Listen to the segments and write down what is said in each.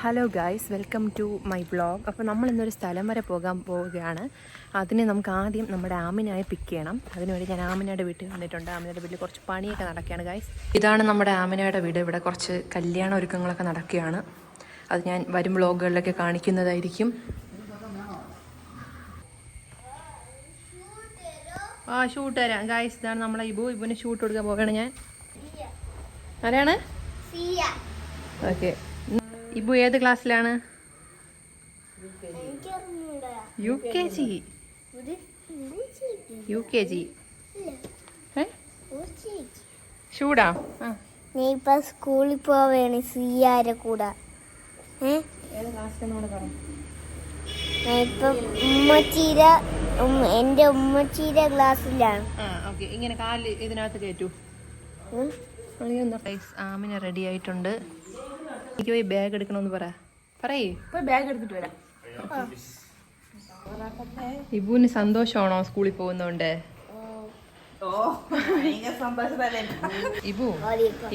Hello guys, welcome to my vlog. അപ്പോൾ നമ്മൾ ഇന്നൊരു സ്ഥലം വരെ പോകാൻ പോവുകയാണ്. അതിന് നമുക്ക് ആദ്യം നമ്മുടെ ആമിനായെ പിക്ക് ചെയ്യണം. അതിനുവേണ്ടി ഞാൻ ആമിനയുടെ വീട്ടിൽ വന്നിട്ടുണ്ട്. ആമിനയുടെ വീട്ടിൽ കുറച്ച് പണിയൊക്കെ നടക്കുകയാണ് ഗായ്സ്. ഇതാണ് നമ്മുടെ ആമിനയുടെ വീട്. ഇവിടെ കുറച്ച് കല്യാണ ഒരുക്കങ്ങളൊക്കെ നടക്കുകയാണ്. അത് ഞാൻ വരും വ്ളോഗുകളിലൊക്കെ കാണിക്കുന്നതായിരിക്കും. ഷൂട്ട് തരാം ഗായ്സ്. ഇതാണ് നമ്മളെ ഇബുവിന് ഷൂട്ട് കൊടുക്കാൻ പോവുകയാണ് ഞാൻ. ആരാണ്? ഓക്കെ. ഇബു ഏത് ക്ലാസ്സിലാണ്? UKG. ഷൂടാ? നീ ഇപ്പൊ സ്കൂളിൽ പോവേണ് സിയാരെ കൂടെ. എന്റെ ഉമ്മച്ചീരെ ക്ലാസ്സിലാണ്. ഇങ്ങനെ കാല് ഇതിനകത്ത് കയറ്റൂ. ആമിന റെഡി ആയിട്ടുണ്ട്. എനിക്ക് പോയി ബാഗ് എടുക്കണമെന്ന് പറയേ. ബാഗ് എടുത്തിട്ട് വരാം. ഇബുവിന് സന്തോഷമാണോ സ്കൂളിൽ പോകുന്നോണ്ട്?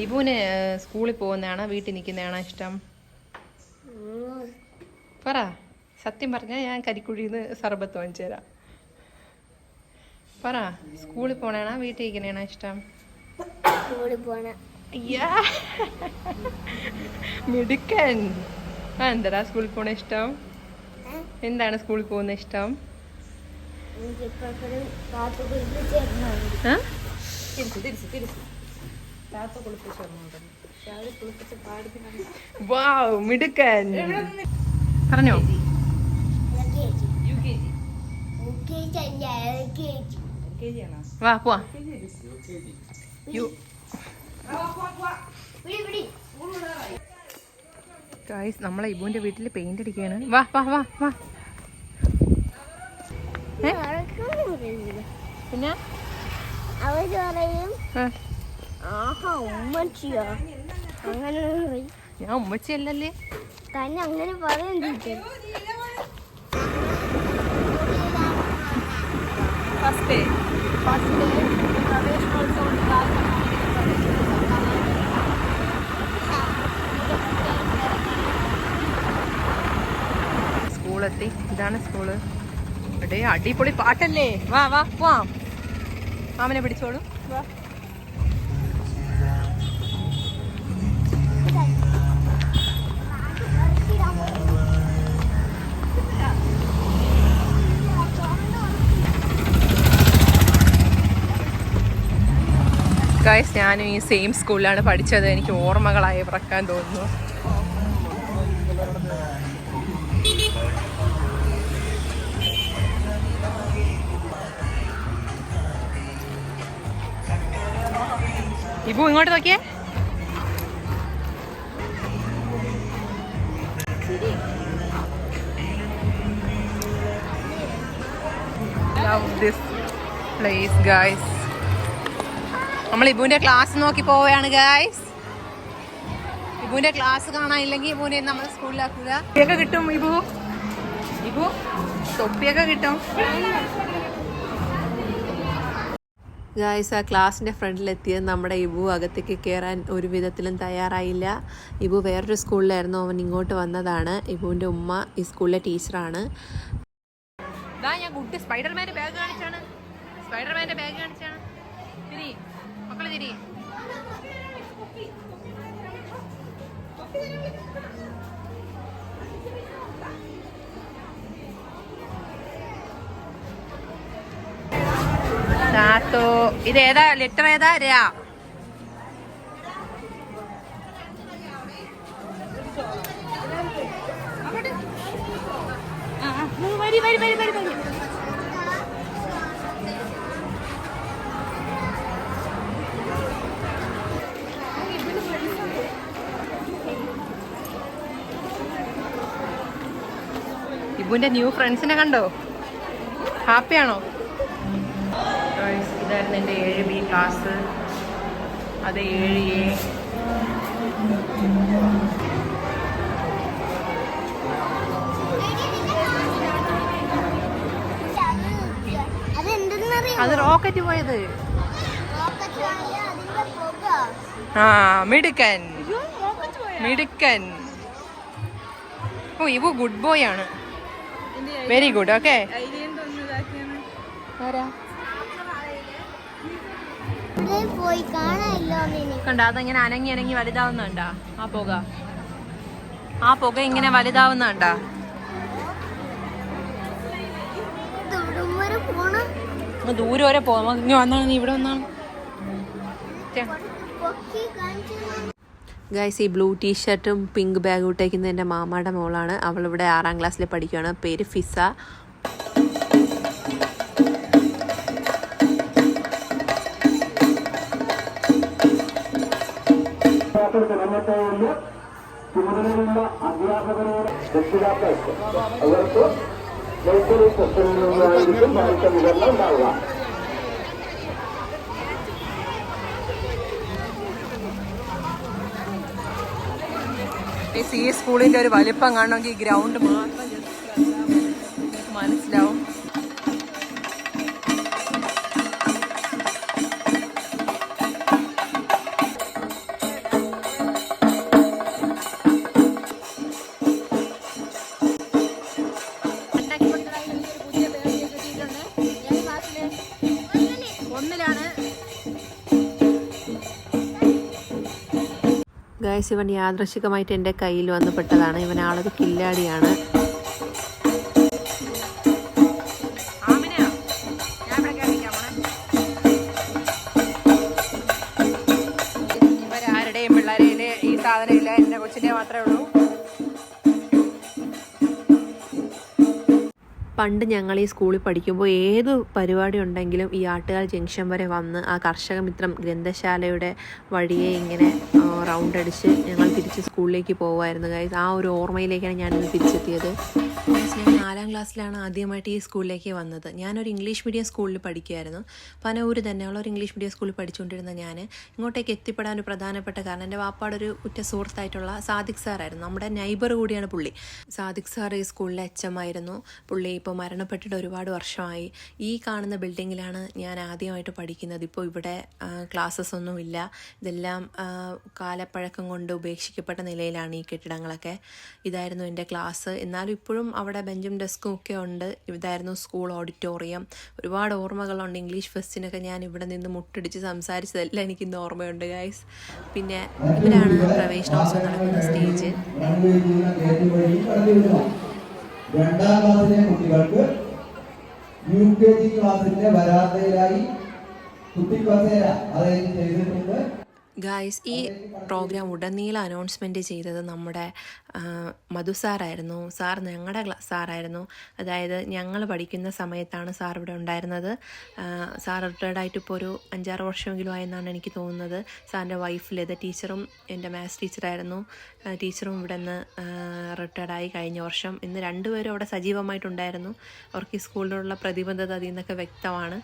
ഇബുവിന് സ്കൂളിൽ പോകുന്നതാണോ വീട്ടിൽ നിൽക്കുന്നതാണോ ഇഷ്ടം? പറ, സത്യം പറഞ്ഞാൽ ഞാൻ കരിക്കുഴിന്ന് സർബത്ത് വാങ്ങിച്ചു തരാം. പറ, സ്കൂളിൽ പോണാണോ വീട്ടിൽ ഇരിക്കണേണോ ഇഷ്ടം? സ്കൂളിൽ പോണ. മിടുക്കൻ. എന്താ സ്കൂളിൽ പോണ ഇഷ്ടം? എന്താണ് സ്കൂളിൽ പോകുന്ന ഇഷ്ടം? വാവ്, മിടുക്കൻ. പറഞ്ഞോ. വാ പോവാ. ഗായ്സ്, നമ്മളെ ഇബുവിന്റെ വീട്ടിൽ പെയിന്റ് അടിക്കുകയാണ്. വാ വാ വാ വാ. പിന്നെ അവര് പറയും ഉമ്മച്ചിയോ അങ്ങനെ. ഞാൻ ഉമ്മച്ചിയല്ലേ തന്നെ അങ്ങനെ പറയാൻ. സ്കൂളെത്തി. ഇതാണ് സ്കൂള്. ഇവിടെ അടിപൊളി പാട്ടല്ലേ. വാ വാ പോവാം. മാമനെ പിടിച്ചോളൂ. വാ. ഗൈസ്, ഞാനും ഈ സെയിം സ്കൂളിലാണ് പഠിച്ചത്. എനിക്ക് ഓർമ്മകളായി പിറക്കാൻ തോന്നുന്നു. ഇബു ഇങ്ങോട്ട് നോക്കിയേ. Love this place, guys. നമ്മൾ ഇബുവിന്റെ ക്ലാസ് നോക്കി പോവുകയാണ് ഗായ്സ്. ഇബുവിന്റെ ക്ലാസ് കാണാനില്ലെങ്കിൽ ഇബുവിനെ നമ്മൾ സ്കൂളിലാക്കുക. തൊപ്പിയൊക്കെ കിട്ടും. ഇബു തൊപ്പിയൊക്കെ കിട്ടും ഗായ്സ്. ആ ക്ലാസ്സിൻ്റെ ഫ്രണ്ടിലെത്തിയത് നമ്മുടെ ഇബു അകത്തേക്ക് കയറാൻ ഒരു വിധത്തിലും തയ്യാറായില്ല. ഇബു വേറൊരു സ്കൂളിലായിരുന്നു. അവൻ ഇങ്ങോട്ട് വന്നതാണ്. ഇബുവിൻ്റെ ഉമ്മ ഈ സ്കൂളിലെ ടീച്ചറാണ്. ഞാൻ കുട്ടി സ്പൈഡർമാൻ്റെ ബാഗ് കാണിച്ചാണ്. തിരി മക്കളെ, തിരി. ഇതേതാ ലെറ്റർ? ഏതാ? രാ. ഇബുവിന്റെ ന്യൂ ഫ്രണ്ട്സിനെ കണ്ടോ? ഹാപ്പിയാണോ? ഇതായിരുന്നു എൻ്റെ 7B ക്ലാസ്. അത് 7A. അത് റോക്കറ്റ് പോയത്. മിടുക്കൻ. ഓ ഇവ ഗുഡ് ബോയ് ആണ്. Very good. ഓക്കെ പോയി കാണാനില്ലോ. കണ്ട അതങ്ങനെ അനങ്ങി അനങ്ങി വലുതാവുന്നുണ്ടാ ആ പുക ഇങ്ങനെ വലുതാവുന്നുണ്ടാ. ദൂരെ വരെ പോവാം. ഇങ്ങനെ വന്നാണ് നീ ഇവിടെ വന്നാണ്. ഗൈസ് ഈ ബ്ലൂ ടീഷർട്ടും പിങ്ക് ബാഗും ഇട്ടേക്കുന്നത് എൻ്റെ മാമയുടെ മോളാണ്. അവളിവിടെ 6ാം ക്ലാസ്സിൽ പഠിക്കുകയാണ്. പേര് ഫിസ. ചുമതലയുള്ള അധ്യാപകരോട് രക്ഷിതാക്കൾക്ക് അവർക്ക് നഴ്സറി സെക്ഷനിൽ നിന്നായിരിക്കും വായിച്ച വിവരണം ഉണ്ടാവുക. ഈ സ്കൂളിൻ്റെ ഒരു വലിപ്പം കാണണമെങ്കിൽ ഗ്രൗണ്ട് മാത്രം മനസ്സിലാവും. ഗൈസ് ഇവൻ യാദൃശികമായിട്ട് എൻ്റെ കയ്യിൽ വന്ന് പെട്ടതാണ്. ഇവൻ ആളൊരു കില്ലാടിയാണ്. ഇവരാരുടെയും പിള്ളേരെ ഈ സാധനം ഇല്ല, എൻ്റെ കൊച്ചിൻ്റെ മാത്രമേ ഉള്ളൂ. പണ്ട് ഞങ്ങൾ ഈ സ്കൂളിൽ പഠിക്കുമ്പോൾ ഏത് പരിപാടി ഉണ്ടെങ്കിലും ഈ ആട്ടുകാൽ ജംഗ്ഷൻ വരെ വന്ന് ആ കർഷകമിത്രം ഗ്രന്ഥശാലയുടെ വഴിയെ ഇങ്ങനെ റൗണ്ട് അടിച്ച് ഞങ്ങൾ തിരിച്ച് സ്കൂളിലേക്ക് പോകുമായിരുന്നു ഗൈസ്. ആ ഒരു ഓർമ്മയിലേക്കാണ് ഞാനിന്ന് തിരിച്ചെത്തിയത്. ഞാൻ 4ാം ക്ലാസ്സിലാണ് ആദ്യമായിട്ട് ഈ സ്കൂളിലേക്ക് വന്നത്. ഞാനൊരു ഇംഗ്ലീഷ് മീഡിയം സ്കൂളിൽ പഠിക്കുമായിരുന്നു. പനൂര് തന്നെയുള്ള ഒരു ഇംഗ്ലീഷ് മീഡിയം സ്കൂളിൽ പഠിച്ചുകൊണ്ടിരുന്ന ഞാൻ ഇങ്ങോട്ടേക്ക് എത്തിപ്പെടാൻ ഒരു പ്രധാനപ്പെട്ട കാരണം എൻ്റെ വാപ്പാടെ ഒരു ഉറ്റ സുഹൃത്തായിട്ടുള്ള സാദിഖ് സാറായിരുന്നു. നമ്മുടെ നൈബർ കൂടിയാണ് പുള്ളി. സാദിഖ് സാർ ഈ സ്കൂളിലെ HM ആയിരുന്നു. പുള്ളി ഇപ്പോൾ മരണപ്പെട്ടിട്ട് ഒരുപാട് വർഷമായി. ഈ കാണുന്ന ബിൽഡിങ്ങിലാണ് ഞാൻ ആദ്യമായിട്ട് പഠിക്കുന്നത്. ഇപ്പോൾ ഇവിടെ ക്ലാസ്സസ് ഒന്നുമില്ല. ഇതെല്ലാം കാലപ്പഴക്കം കൊണ്ട് ഉപേക്ഷിക്കപ്പെട്ട നിലയിലാണ് ഈ കെട്ടിടങ്ങളൊക്കെ. ഇതായിരുന്നു എൻ്റെ ക്ലാസ്. എന്നാലും ഇപ്പോഴും അവിടെ ബെഞ്ചും ഡെസ്കും ഒക്കെ ഉണ്ട്. ഇതായിരുന്നു സ്കൂൾ ഓഡിറ്റോറിയം. ഒരുപാട് ഓർമ്മകളുണ്ട്. ഇംഗ്ലീഷ് ഫെസ്റ്റിനൊക്കെ ഞാൻ ഇവിടെ നിന്ന് മുട്ടടിച്ച് സംസാരിച്ചതെല്ലാം എനിക്കിന്ന് ഓർമ്മയുണ്ട് ഗൈസ്. പിന്നെ ഇവരാണ് പ്രവേശനോത്സവം നടക്കുന്ന സ്റ്റേജ്. 2ാം ക്ലാസ്സിലെ കുട്ടികൾക്ക് UKG ക്ലാസ്സിന്റെ വരാന്തയിലായി കുട്ടിക്കസേര അറേഞ്ച് ചെയ്തിട്ടുണ്ട്. ഗായ്സ് ഈ പ്രോഗ്രാം ഉടനീളം അനൗൺസ്മെൻറ്റ് ചെയ്തത് നമ്മുടെ മധു സാറായിരുന്നു. സാർ ഞങ്ങളുടെ സാറായിരുന്നു. അതായത് ഞങ്ങൾ പഠിക്കുന്ന സമയത്താണ് സാർ ഇവിടെ ഉണ്ടായിരുന്നത്. സാർ റിട്ടയർഡായിട്ട് ഇപ്പോൾ ഒരു 5-6 വർഷമെങ്കിലും ആയെന്നാണ് എനിക്ക് തോന്നുന്നത്. സാറിൻ്റെ വൈഫ് ലത ടീച്ചറും എൻ്റെ മാത്സ് ടീച്ചറായിരുന്നു. ടീച്ചറും ഇവിടെ നിന്ന് റിട്ടയർഡായി കഴിഞ്ഞ വർഷം. ഇന്ന് രണ്ടുപേരും അവിടെ സജീവമായിട്ടുണ്ടായിരുന്നു. അവർക്ക് ഈ സ്കൂളിലുള്ള പ്രതിബദ്ധത അതിൽ നിന്നൊക്കെ വ്യക്തമാണ്.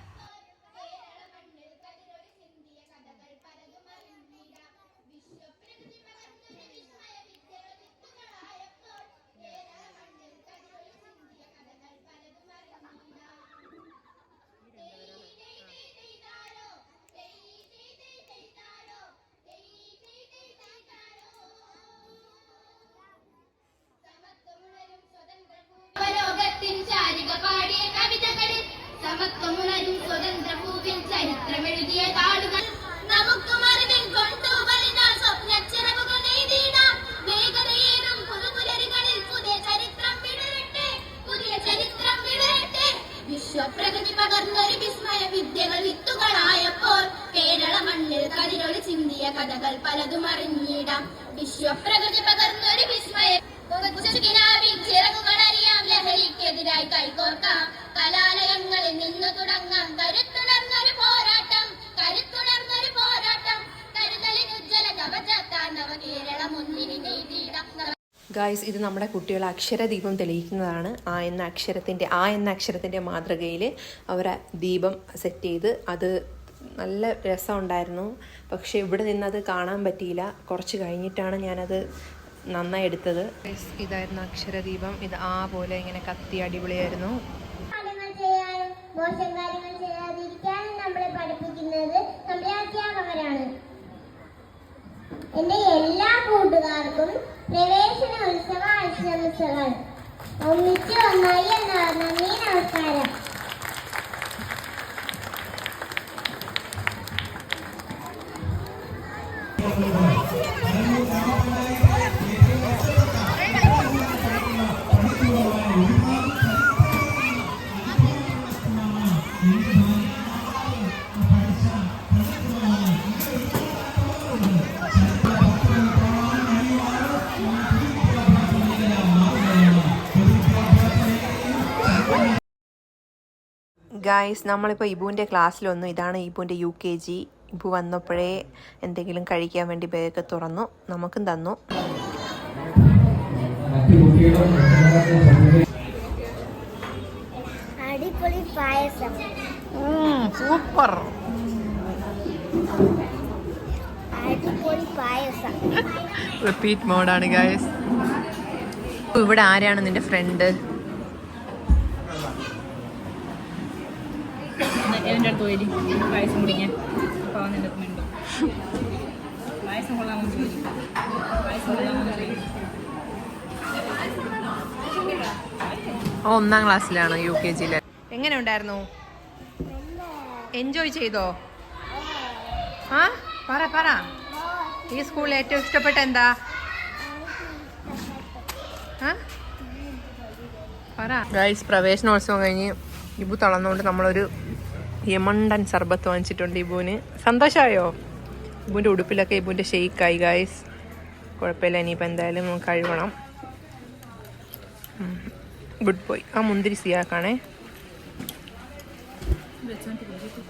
ചരിത്രമെഴുതിയ താളുകൾ നമുക്ക് മറിവിൽ കൊണ്ടുവരുന്ന സ്വപ്നച്ചിറകുകൾ നെയ്തിടാം. വേഗതയേറും പുതുപുലരികളിൽ പുതിയ ചരിത്രം വിടരട്ടെ, പുതിയ ചരിത്രം വിടരട്ടെ. വിശ്വപ്രകൃതി പകർന്നൊരു വിസ്മയ വിദ്യകൾ വിത്തുകളായപ്പോൾ കേരള മണ്ണിൽ കതിരൊളി ചിന്തിയ കഥകൾ പലതും അറിഞ്ഞിടാം. വിശ്വപ്രകൃതി പകർന്നൊരു വിസ്മയ ചിറകുകൾ അറിയാം. ലഹരിക്കെതിരായി കൈകോർക്കാം. കലാലയങ്ങളിൽ നിന്ന് തുടങ്ങാം കരുത്തുണർന്നൊരു പോരാട്ടം, കരുത്തുണർന്നൊരു പോരാട്ടം. കരുതലിന് ഉജ്ജ്വല കവചത്താൻ നവകേരളം ഒന്നിന് നെയ്തിടാം. ഗായ്സ് ഇത് നമ്മുടെ കുട്ടികൾ അക്ഷരദീപം തെളിയിക്കുന്നതാണ്. ആ എന്ന അക്ഷരത്തിൻ്റെ മാതൃകയിൽ അവർ ദീപം സെറ്റ് ചെയ്ത് അത് നല്ല രസമുണ്ടായിരുന്നു. പക്ഷേ ഇവിടെ നിന്നത് കാണാൻ പറ്റിയില്ല. കുറച്ച് കഴിഞ്ഞിട്ടാണ് ഞാനത് നന്നായി എടുത്തത്. ഇതായിരുന്നു അക്ഷരദീപം. ഇത് പോലെ ഇങ്ങനെ കത്തി അടിപൊളിയായിരുന്നു. മോശം കാര്യങ്ങൾ ചെയ്യാതിരിക്കാനും നമ്മളെ പഠിപ്പിക്കുന്നത് നമ്മുടെ അധ്യാപകരാണ്. എന്റെ എല്ലാ കൂട്ടുകാർക്കും പ്രവേശന ഉത്സവ ആശംസകൾ. നന്നായി എന്നാ. നന്ദി, നമസ്കാരം. ഗായ്സ്, നമ്മളിപ്പോൾ ഇബുവിൻ്റെ ക്ലാസ്സിലൊന്നു. ഇതാണ് ഇബുവിൻ്റെ UKG. ഇബു വന്നപ്പോഴേ എന്തെങ്കിലും കഴിക്കാൻ വേണ്ടി ബാഗൊക്കെ തുറന്നു നമുക്കും തന്നു. അടിപൊളി പായസം. സൂപ്പർ. അടിപൊളി പായസം. Repeat മോഡാണ് guys. ഇവിടെ ആരാണ് നിന്റെ ഫ്രണ്ട്? എൻ്റെ അടുത്ത് പോയി പായസം കുടിക്കാൻ. അപ്പോൾ അവൻ എൻ്റെ അടുത്ത് മിണ്ടും. പായസം കൊള്ളാമെന്ന് ചോദിക്കും. പായസം കൊള്ളാമെന്ന് ചോദിക്കും. ഒന്നാം ക്ലാസ്സിലാണ് UKG. എങ്ങനെ ഉണ്ടായിരുന്നു? എൻജോയ് ചെയ്തോ? ആ പറ പറ. ഈ സ്കൂളിൽ ഏറ്റവും ഇഷ്ടപ്പെട്ട എന്താ? പറ. ഗൈസ്, പ്രവേശനോത്സവം കഴിഞ്ഞ് ഇബു തളർന്നുകൊണ്ട് നമ്മളൊരു യമണ്ടൻ സർബത്ത് വാങ്ങിച്ചിട്ടുണ്ട് ഇബുവിന്. സന്തോഷമായോ? ഇബുവിൻ്റെ ഉടുപ്പിലൊക്കെ ഇബുവിൻ്റെ ഷെയ്ക്കായി ഗൈസ്. കുഴപ്പമില്ല, ഇനിയിപ്പോൾ എന്തായാലും നമുക്ക് കഴുകണം. Good boy. ആ മുന്തിരി സിയാക്കാണേ. വെച്ചോണ്ടിരിക്കും.